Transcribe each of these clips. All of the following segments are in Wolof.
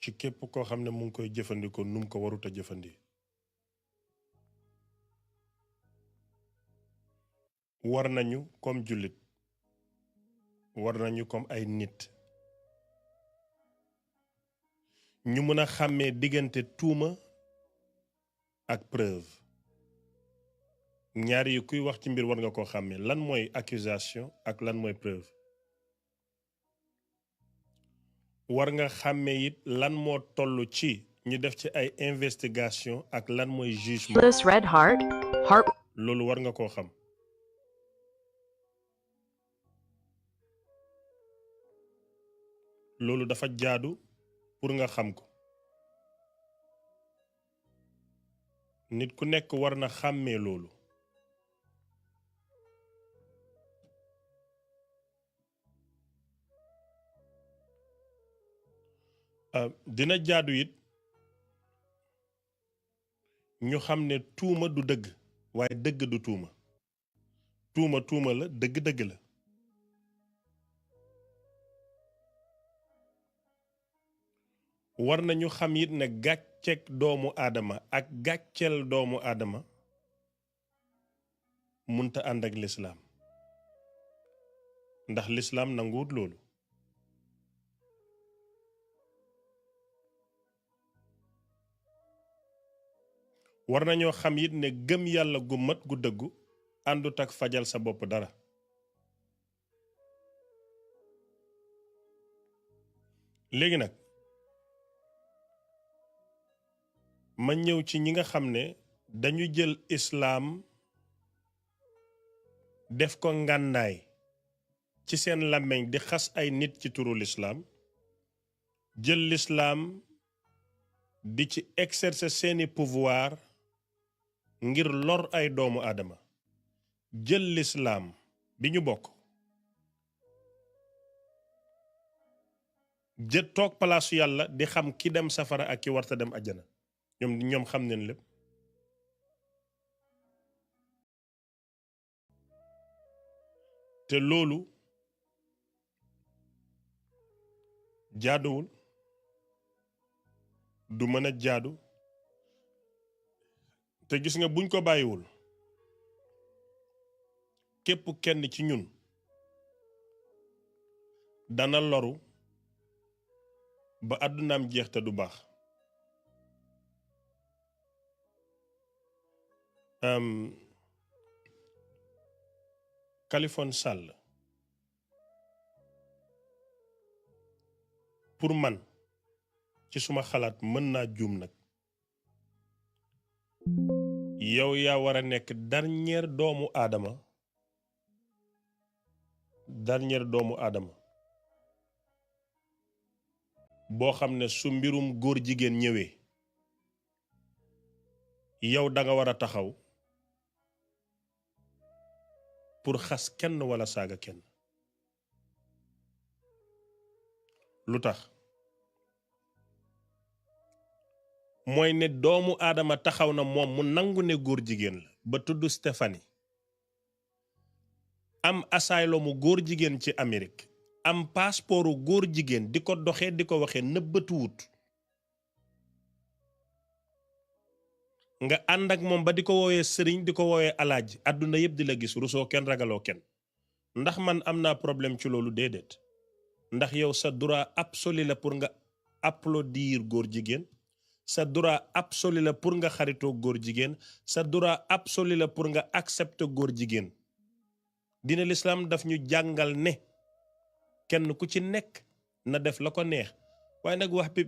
ci képp koo xam ne mu ngi koy jëfandikoo nu mu ko warut a jëfandi war nañu comme jullit war nañu comme ay nit ñu mën a xàmmee diggante tuuma ak preuve ñaar yi kuy wax ci mbir war nga koo xàmmee lan mooy accusation ak lan mooy preuve war nga xàmmee it lan moo toll ci ñu def ci ay investigation ak lan mooy jugement This red heart. loolu war nga koo xam loolu dafa jaadu pour nga xam ko nit ku nekk war na xàmmee loolu dina jaadu it ñu xam ne tuuma du dëgg waaye dëgg du tuuma tuuma la dëgg la war nañu xam it ne gàcceeg doomu aadama ak gàcceel doomu aadama munta ànd ak lislaam ndax lislaam nanguwut loolu war nañoo xam it ne gëm yàlla gu mat gu dëggu àndut ak fajal sa bopp dara léegi nag ma ñëw ci ñi nga xam ne dañu jël islaam def ko ngànnaay ci seen làmmiñ di xas ay nit ci turu lislaam jël lislaam di ci exercer seeni pouvoir ngir lor ay doomu aadama jël lislaam bi ñu bokk jët toog palaasu yàlla di xam ki dem safara ak ki warta dem àjjana ñoom xam nañ lépp te loolu jaaduwul du mën a jaadu te gis nga buñ ko bàyyiwul képp kenn ci ñun dana loru ba àddunaam jeex te du baax Kaliphone Sall pour man ci suma xalaat mën naa juum nag yow yaa war a nekk dernier doomu aadama boo xam ne su mbirum góor jigéen ñëwee yow da nga war a taxaw pour xas kenn wala saaga kenn lu tax mooy ne doomu aadama taxaw na moom mu nangu ne góor jigéen la ba tudd Stéphanie am asylum mu góor jigéen ci Amérique am passeportu góor jigéen di ko doxee di ko waxee nëbbatuwut nga ànd ak moom ba di ko woowee sëriñ di ko woowee alaaji àdduna yëpp di la gis rusoo kenn ragaloo kenn ndax man am naa problème ci loolu déedéet ndax yow sa droit absolu la pour nga applaudir góor jigéen sa droit absolu la pour nga xaritoo góor jigéen sa droit absolu la pour nga accepter góor jigéen dina lislaam daf ñu jàngal ne kenn ku ci nekk na def la ko neex waaye nag wax bi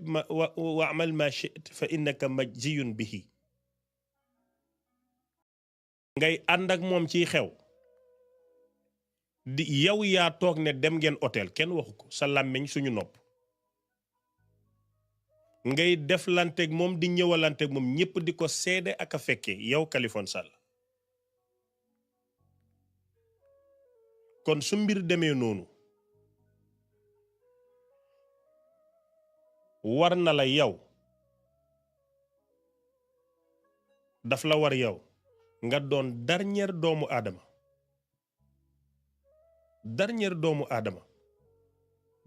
wa amal ma shi'ta fa innaka majziyun bihi ngay ànd ak moom ciy xew di yow yaa toog ne dem ngeen hôtel kenn waxu ko sa làmmiñ suñu nopp ngay deflanteeg moom di ñëwalanteeg moom ñépp di ko seede ak a fekkee yow Kaliphone Sall kon su mbir demee noonu war na la yow daf la war yow nga doon dernier doomu aadama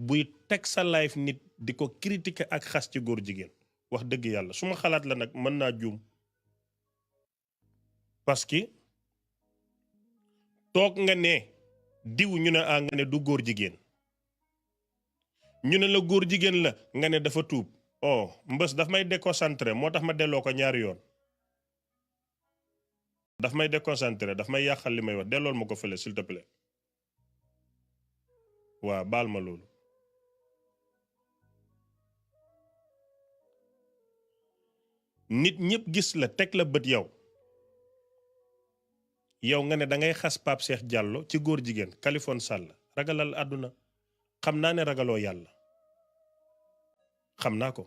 buy teg sa life nit di ko critiquer ak xas ci góor jigéen wax dëgg yàlla su ma xalaat la nag mën naa juum parce que toog nga ne diw ñu ne nga ne du góor jigéen ñu ne la góor jigéen la nga ne dafa tuub oh mbës daf may déconcentré moo tax ma delloo ko ñaari yoon daf may déconcentré daf may yàqal li may wax dellool ma ko fële s'il te plaît waaw baal ma loolu nit ñëpp gis la teg la bët yow nga ne da ngay xas Pape Cheikh Diallo ci góor jigéen Kaliphone Sall ragalal àdduna xam naa ne ragaloo yàlla xam naa ko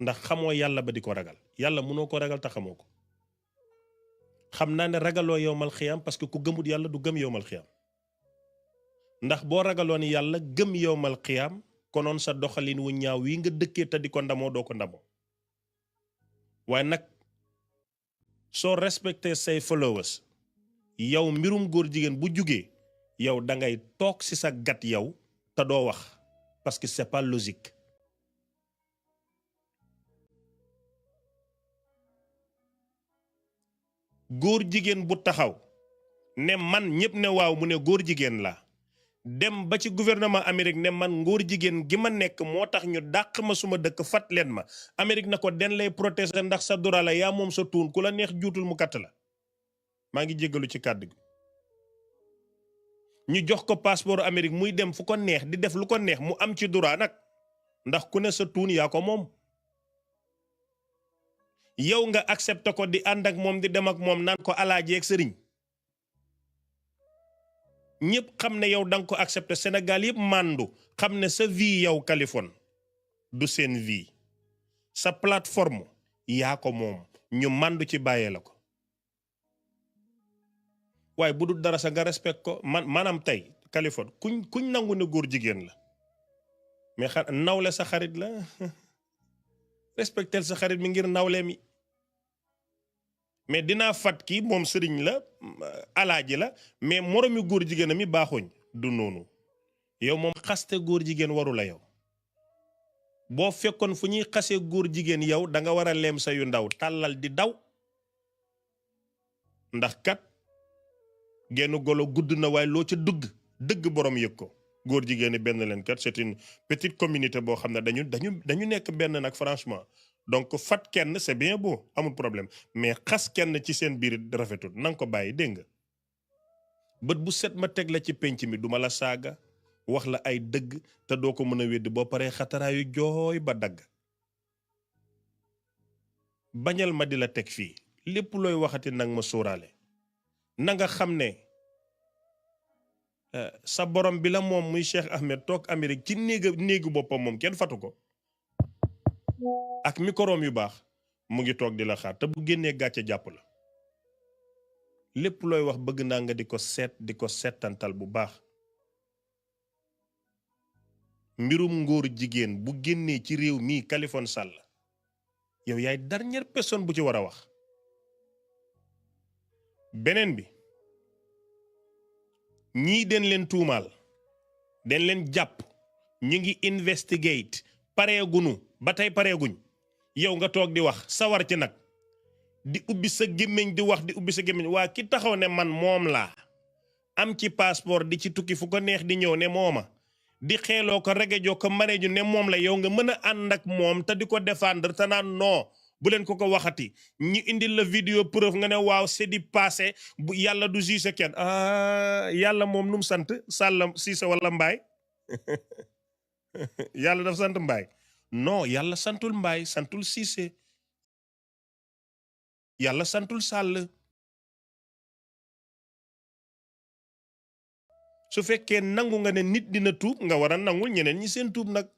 ndax xamoo yàlla ba di ko ragal yàlla mënoo ko ragal te xamoo ko xam naa ne ragaloo yowmal xiyaam parce que ku gëmut yàlla du gëm yowmal xiyaam ndax boo ragaloon yàlla gëm yowmal xiyaam konoon sa doxalin wu ñaaw wi nga dëkkee te di ko ndamoo doo ko ndamoo waaye nag soo respecté say followers yow mbirum góor jigéen bu jugee yow da ngay toog ci sa gat yow te doo wax parce que c'est pas logique góor jigéen bu taxaw ne man ñëpp ne waaw mu ne góor jigéen la dem ba ci gouvernement Amérique ne man ngóor jigéen gi ma nekk moo tax ñu dàq ma suma dëkk fat leen ma Amérique na ko den lay protéger ndax sa dura la yaa moom sa tuun ku la neex juutul mu katt la maa ngi jéggalu ci kàddu gi ñu jox ko passeport Amérique muy dem fu ko neex di def lu ko neex mu am ci dura nag ndax ku ne sa tuun yaa ko moom yow nga accepté ko di ànd ak moom di dem ak moom naan ko alaaji ak sëriñ ñëpp xam ne yow da nga ko accepté Sénégal yëpp màndu xam ne sa vie yow Kaliphone du seen vie sa plateforme yaa ko moom ñu màndu ci bàyyee la ko waaye bu dul dara sa nga respect ko maanaam tey Kaliphone kuñ nangu ne góor jigéen la mais nawle sa xarit la respectel sa xarit mi ngir nawle mi mais dinaa fat ki moom sëriñ la alaaji la mais moromi góor jigéen mi baaxuñ du noonu yow moom xaste góor jigéen waru la yow boo fekkoon fu ñuy xase góor jigéen yow da nga war a leem sa yu ndaw tàllal di daw ndax kat genn golo gudd na waaye loo ca dëgg borom yëg ko góor jigéen benn leen kat c'est une petite communauté boo xam ne dañu nekk benn nag franchement donc fat kenn c'est bien beau amul problème mais xas kenn ci seen biir rafetul na nga ko bàyyi dégg nga bët bu set ma teg la ci penc mi duma la saaga wax la ay dëgg te doo ko mën a weddi boo paree xataraayu jooy ba dagg bañal ma di la teg fii lépp looy waxati nag ma sóoraale na nga xam ne sa borom bi la moom muy Cheikh Ahmed toog Amérique ci néegu boppam moom kenn fatu ko ak microom yu baax mu ngi toog di la xaar te bu génnee gàcce jàpp la lépp looy wax bëgg naa nga di ko seetantal bu baax mbirum ngóor jigéen bu génnee ci réew mii Kaliphone Sall yow yaay dernière personne bu ci war a wax beneen bi ñii den leen tuumaal den leen jàpp ñu ngi investigate pareegunu ba tey pareeguñ yow nga toog di wax sawar ci nag di ubbi sa gémmiñ di wax di ubbi sa gémmiñ waa ki taxaw ne man moom laa am ci passeport di ci tukki fu ko neex di ñëw ne mooma di xeeloo ko regejoo ko mareeju ne moom la yow nga mën a ànd ak moom te di ko défendre te naan non bu leen ko waxati ñu indil la vidéo preuve nga ne waaw c'est du passé bu yàlla du juge kenn yàlla moom nu mu sant Sàll Siise wala Mbaay yàlla daf sant Mbaay non yàlla santul Mbaay santul Siise yàlla santul Sàll su fekkee nangu nga ne nit dina tuub nga war a nangul ñeneen ñi seen tuub nag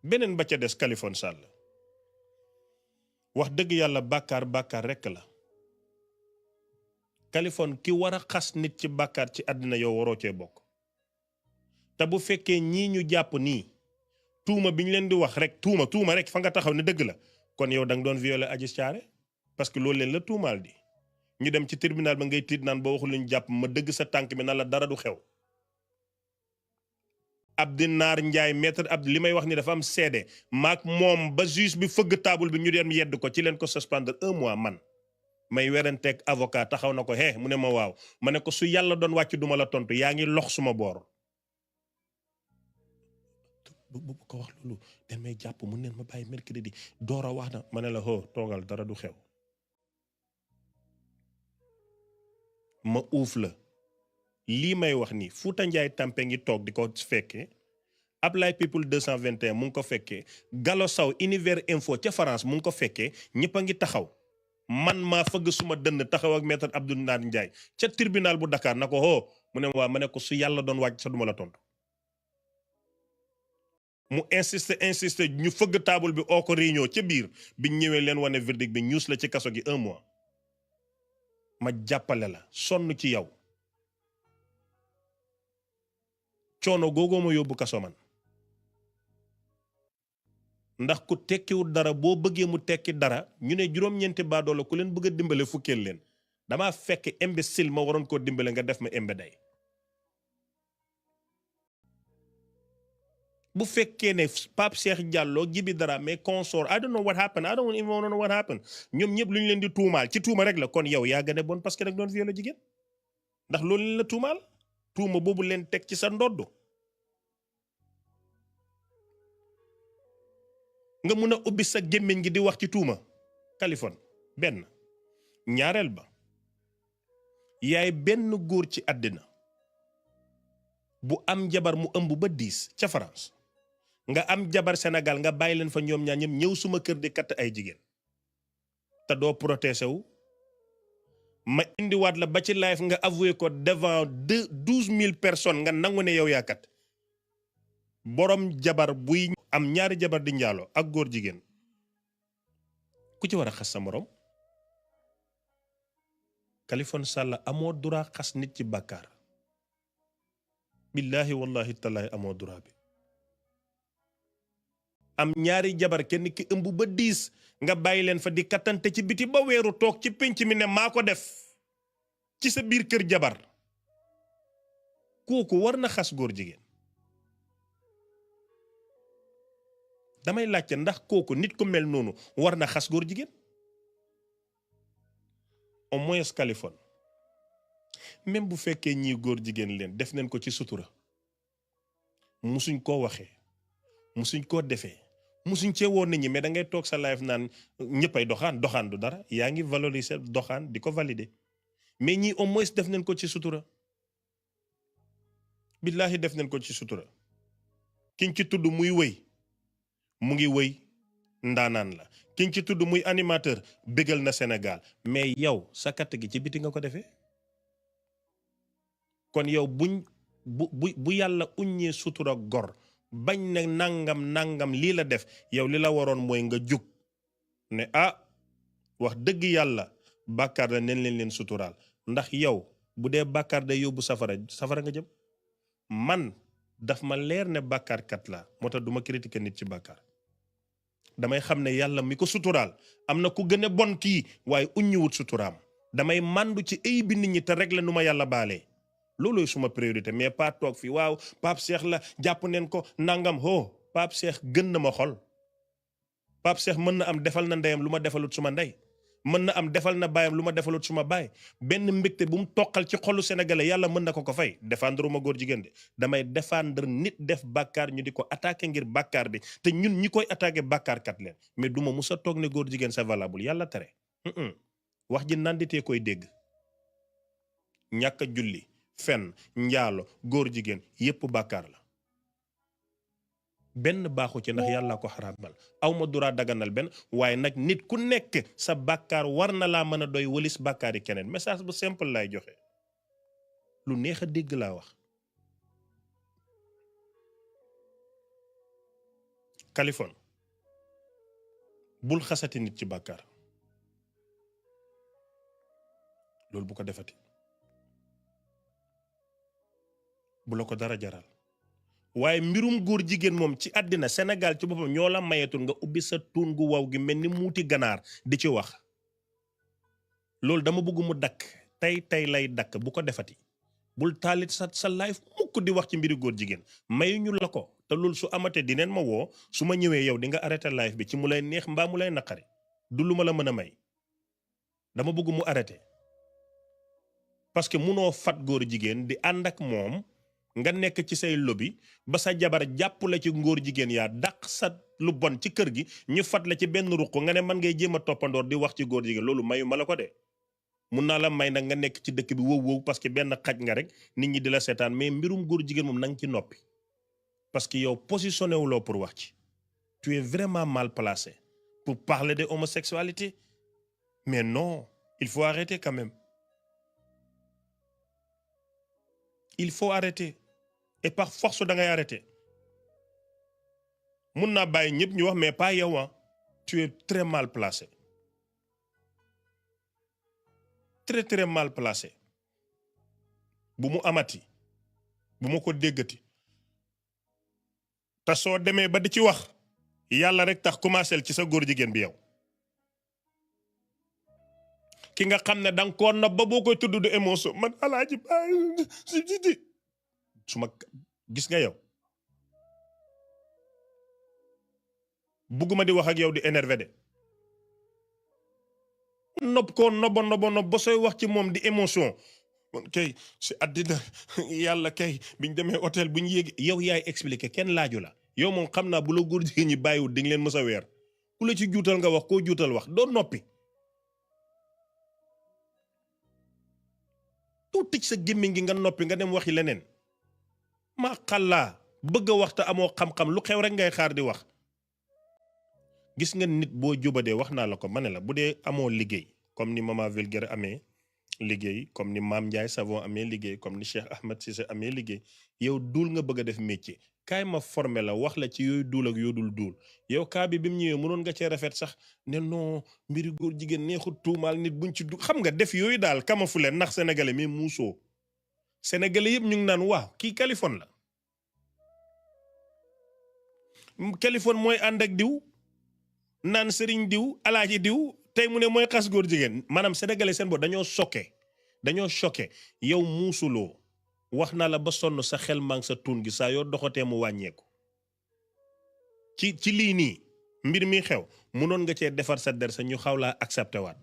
beneen ba ca des Kaliphone Sall wax dëgg yàlla bàkkaar rekk la Kaliphone ki war a xas nit ci bàkkaar ci àddina yow waroo cee bokk te bu fekkee ñii ñu jàpp nii tuuma bi ñu leen di wax rek tuuma rek fa nga taxaw ne dëgg la kon yow da nga doon violer Adji Sarr parce que loolu leen la tuumaal di ñu dem ci tribunal ba ngay tiit naan boo waxul luñ jàpp ma dëgg sa tànk bi na la dara du xew Abdi Naar Njaay maître Abdi li may wax ni dafa am seede maak moom ba juge bi fëgg table bi ñu dem yedd ko ci leen ko suspendre 1 mois man may weranteeg avocat taxaw na ko mu ne ma waaw ma ne ko su yàlla doon wàcc duma la tontu yaa ngi lox suma boor bu ko wax loolu den may jàpp mun neen ma bàyyi mercredi door a wax na ma ne la toogal dara du xew ma uuf la lii may wax ni Fouta Ndiaye Tampe ngi toog di ko fekkee Ablaye People 221 mu ngi ko fekkee Gallo Sow Univers Info ca France mu ngi ko fekkee ñëpp a ngi taxaw man maa fëgg suma dënn taxaw ak maître Abdou Ndar Ndiaye ca tribunal bu Dakar na ko mu ne waa ma ne ko su yàlla doon wàcc sa duma la tontu mu insisté ñu fëgg table bi oo ko réunion ca biir biñ ñëwee leen wane verdict bi ñuus la ci kaso gi 1 mois ma jàppale la sonn ci yow coono googoo ma yóbbu kaso man ndax ku tekkiwul dara boo bëggee mu tekki dara ñu ne juróom-ñeenti baadoola ku leen bëgg a dimbale fukkeel leen damaa fekk imbécile ma waroon koo dimbale nga def ma imbéday bu fekkee ne Pape Cheikh Diallo Djiby Dramé consort I don't know what happened I don't even know what happened ñoom ñëpp lu ñu leen di tuumaal ci tuuma rek la kon yow yaa gën a bon parce que rek doon violé jigéen ndax loolu leen la tuumaal tuuma boobu leen teg ci sa ndodd nga mun a ubbi sa gémmiñ gi di wax ci tuuma Kaliphone benn ñaareel ba yaay benn góor ci àddina bu am jabar mu ëmb ba 10 ca France nga am jabar Sénégal nga bàyyi leen fa ñoom ñaar ñëpp ñëw suma kër di katt ay jigéen te doo protégé wu ma indiwaat la ba ci live nga avoué ko devant 12 000 personnes nga nangu ne yow yaa kat borom jabar buy am ñaari jabar di njaaloo ak góor jigéen ku ci war a xas sa morom Kaliphone Sall amoo droit xas nit ci bàkkaar billahi wallahi tallahi amoo droit bi am ñaari jabar kenn ki ëmb ba 10 nga bàyyi leen fa di kattante ci biti ba weeru toog ci pénc mi ne maa ko def ci sa biir kër jabar kooku war na xas góor jigéen damay laajte ndax kooku nit ku mel noonu war na xas góor jigéen au moins Kaliphone même bu fekkee ñii góor jigéen leen def nañ ko ci sutura musuñ koo waxee musuñ koo defee musuñ cee woon nit ñi mais da ngay toog sa live naan ñëppay doxaan du dara yaa ngi valoriser doxaan di ko valider mais ñii au moins def nañ ko ci sutura billahi def nañ ko ci sutura kiñ ci tudd muy wëy mu ngi wëy ndaanaan la kiñ ci tudd muy animateur bégal na Sénégal mais yow sa katt gi ci biti nga ko defee kon yow bu yàlla uññee sutura gor bañ ne nangam lii la def yow li la waroon mooy nga jug ne wax dëgg yàlla bàkkaar la neen leen suturaal ndax yow bu dee bàkkaar day yóbbu safara nga jëm man daf ma leer ne bàkkaarkat la moo tax du ma critiquer nit ci bàkkaar damay xam ne yàlla mi ko suturaal am na ku gën a bon kii waaye uññiwut suturaam damay màndu ci ay bi nit ñi te rek la nu ma yàlla baalee loolooy suma priorité mais pas toog fi waaw Pape Cheikh la jàpp neen ko nangam Pape Cheikh gën na ma xol Pape Cheikh mën na am defal na ndeyam lu ma defalut suma ndey mën na am defal na baayam lu ma defalut suma baay benn mbégte bu mu toqal ci xolu sénégalais yàlla mën na ko fay défendre ma góor jigéen de damay défendre nit def bàkkaar ñu di ko attaqué ngir bàkkaar bi te ñun ñi koy attaqué bàkkaarkat leen mais du ma musa toog ne góor jigéen c'est valable yàlla tere wax ji nanditee koy dégg ñàkk a julli fen njaalo góor jigéen yépp bàkkaar la benn baaxu ci ndax yàlla ko xaraamal aw ma dura daganal benn waaye nag nit ku nekk sa bàkkaar war na laa mën a doy walis bàkkaar yi keneen message bu simple lay joxe lu neex a dégg laa wax Kaliphone bul xasati nit ci bàkkaar loolu bu ko defati bu la ko dara jaral waaye mbirum góor jigéen moom ci àddina Sénégal ci boppam ñoo la mayetul nga ubbi sa tuun gu waw gi mel ni muuti ganaar di ci wax loolu dama bëgg mu dakk tey lay dakk bu ko defati bul taalit sa live mukk di wax ci mbiri góor jigéen mayuñu la ko te loolu su amatee dineen ma woo su ma ñëwee yow di nga arrêté live bi ci mu lay neex mbaa mu lay naqari du lu ma la mën a may dama bëgg mu arrêté parce que munoo fat góor jigéen di ànd ak moom nga nekk ci say lobby ba sa jabar jàpp la ci ngóor jigéen yaa dàq sa lu bon ci kër gi ñu fat la ci benn ruq nga ne man ngay jéem a toppandoor di wax ci góor jigéen loolu mayu ma la ko de mun naa la may nag nga nekk ci dëkk bi wow parce que benn xaj nga rek nit ñi di la seetaan mais mbirum góor jigéen moom nang ci noppi parce que yow positionné wuloo pour wax ci tu es vraiment mal placé pour parler de homosexualité mais non il faut arrêter quand même il faut arrêter et par force da ngay arrêter mun naa bàyyi ñëpp ñu wax mais pas yow tu es très mal placé très très mal placé bu mu amati bu ma ko déggati te soo demee ba di ci wax yàlla rek tax commencé ci sa góor jigéen bi yow ki nga xam ne danga ko nopp ba boo koy tudd du émotion man alaaji su ma gis nga yow bugguma di wax ak yow di énervé de nopp ko nobo ba sooy wax ci moom di émotion kay si àddina yàlla kay biñ demee hôtel bu ñu yéeg yow yaay expliqué kenn laaju la yow moom xam naa bu la góor jigéen ñi bàyyiwul di nga leen mës a weer ku la ci juutal nga wax koo juutal wax doo noppi tuuti sa gémmiñ gi nga noppi nga dem waxi leneen maa xallaa bëgg a waxta amoo xam-xam lu xew rek ngay xaar di wax gis nga nit boo jubadee wax naa la ko ma ne la bu dee amoo liggéey comme ni Maman Vulgaire amee liggéey comme ni Mame Ndiaye Savon amee liggéey comme ni Cheikh Ahmed Cissé amee liggéey yow duul nga bëgg a def métier kaay ma formé la wax la ci yooyu duul ak yoo dul duul yow kaa bi mu ñëwee mënoon nga cee rafet sax ne non mbiri góor jigéen neexut tuumaal nit buñ ci du xam nga def yooyu daal kama fu leen ndax sénégalais mais muusoo sénégalais yëpp ñu ngi naan waaw kii Kaliphone la Kaliphone mooy ànd ak diw naan sëriñ diw alaaji diw tey mu ne mooy xas góor jigéen maanaam sénégalais seen bopp dañoo choqué yow muusuloo wax naa la ba sonn sa xel maa ngi sa tuun gi saa yoo doxatee mu wàññeeku ci lii nii mbir mi xew munoon nga cee defar sa der sa ñu xaw laa accepté waat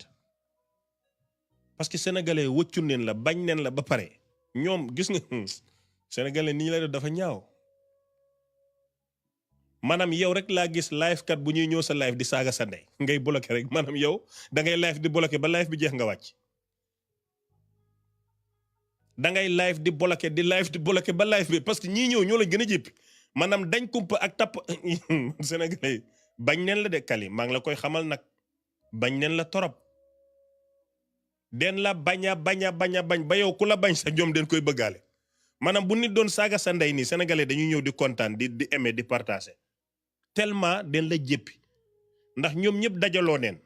parce que sénégalais wëccu neen la bañ neen la ba pare ñoom gis nga sénégalais ni ñu lay def dafa ñaaw maanaam yow rek laa gis live kat bu ñuy ñëw sa live di saaga sa ndey ngay bloqué rek maanaam yow da ngay live di bloqué ba live bi jeex nga wàcc da ngay live di bloqué ba live bi parce que ñii ñëw ñoo la gën a jéppi maanaam dañ kumpa ak tapp sénégalais bañ neen la de Kali maa ngi la koy xamal nag bañ neen la torop den la bañ ba yow ku la bañ sa ñoom den koy bëggaale maanaam bu nit doon saaga sa ndey nii sénégalais dañuy ñëw di kontaan di aimer di partager tellement den la jéppi ndax ñoom ñëpp dajaloo neen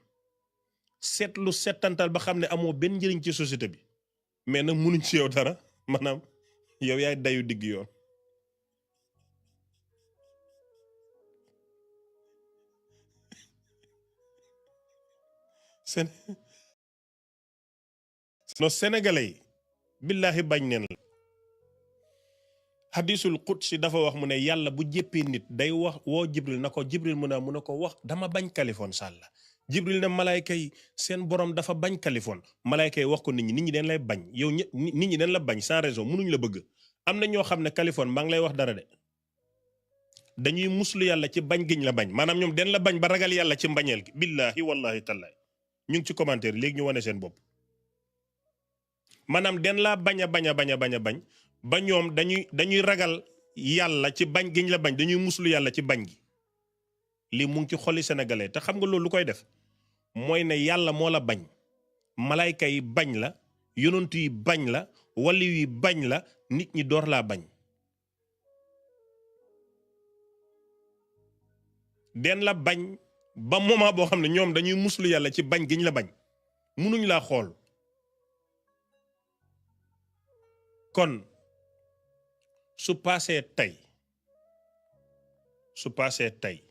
seetlu settantal ba xam ne amoo benn njëriñ ci société bi mais nag munuñ ci yow dara maanaam yow yaay dayu digg yoon no sénégalais yi billaahi bañ neen la hadisul qudsi dafa wax mu ne yàlla bu jéppee nit day wax woo jibril na ko jibril mu ne ko wax dama bañ Kaliphone Sall jibril ne malayka yi seen borom dafa bañ Kaliphone malayka yi wax ko nit ñi dañ lay bañ yow nit ñi dañ la bañ sans raison mënuñ la bëgg am na ñoo xam ne Kaliphone maa ngi lay wax dara de dañuy muslu yàlla ci bañ giñ la bañ maanaam ñoom den la bañ ba ragal yàlla ci mbañeel gi billaahi wallahi tallahi ñu ngi ci commentaire léegi ñu wane seen bopp maanaam den laa bañ ba ñoom dañuy ragal yàlla ci bañ giñ la bañ dañuy muslu yàlla ci bañ gi lii mu ngi ci xoli sénégalais te xam nga loolu lu koy def mooy ne yàlla moo la bañ malayka yi bañ la yonent yi bañ la wali yi bañ la nit ñi door laa bañ den la bañ ba moment boo xam ne ñoom dañuy muslu yàlla ci bañ giñ la bañ munuñ laa xool kon su paasee tey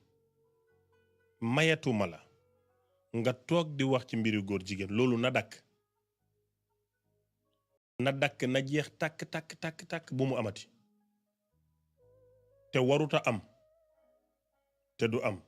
mayatuma la nga toog di wax ci mbiri góor jigéen loolu na dakk na dakk na jeex tàkk bu mu amati te waruta am te du am